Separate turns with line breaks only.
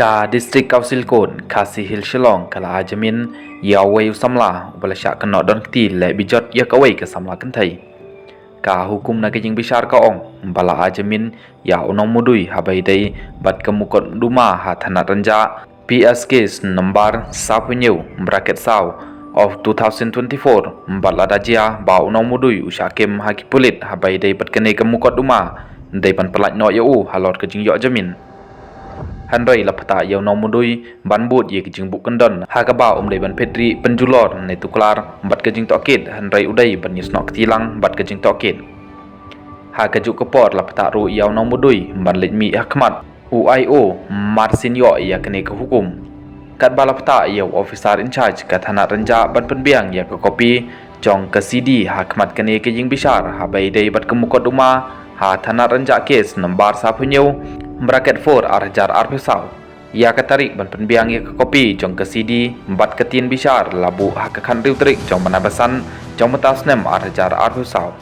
Ka Distrik Kausil Kon, Kasih Hil Shillong, Kala Ajamin, Yawai Samla, Balasya Kenok Don Kti, Le Bijot Ya Kawai ke Samla Kentai. Ka hukum na kejing bishar ka ong, Bala Ajamin, Ya Unong Mudui, Habai Day, Bat Kemukot Duma, Hatana Ranja, PS Case Nombar Sapunyew, Bracket Saw, of 2024, Bala Dajia, Ba Unong Mudui, Ushakim Haki Pulit, Habai Day Bat Kene Kemukot Duma, Day Pan Pelat No Yau, Halor Kejing Yok Jamin. Handrai lapata yau nong mudui ban bot ye kijing buk kendon ha ka ba dai ban petri penjulor ne tuklar bat kijing tokit handrai udai ban yus nok tilang bat kijing tokit ha ka juk kepor lapata ru yau nong mudui ban letmi hakmat UIO marsin yo ya kene ke hukum kat ba lapata yau officer in charge ka thana ranja ban penbiang ya ka kopi jong ka CD hakmat kene kijing bishar ha bai dai bat kemukot uma ha thana ranja kes nombar sapunyew bracket 4 arjar arpesau ya katarik ban penbiang ya ke kopi jong ke CD bat ketin bishar labu ha ke khan riu trik jong manabasan jong matas nem arjar arpesau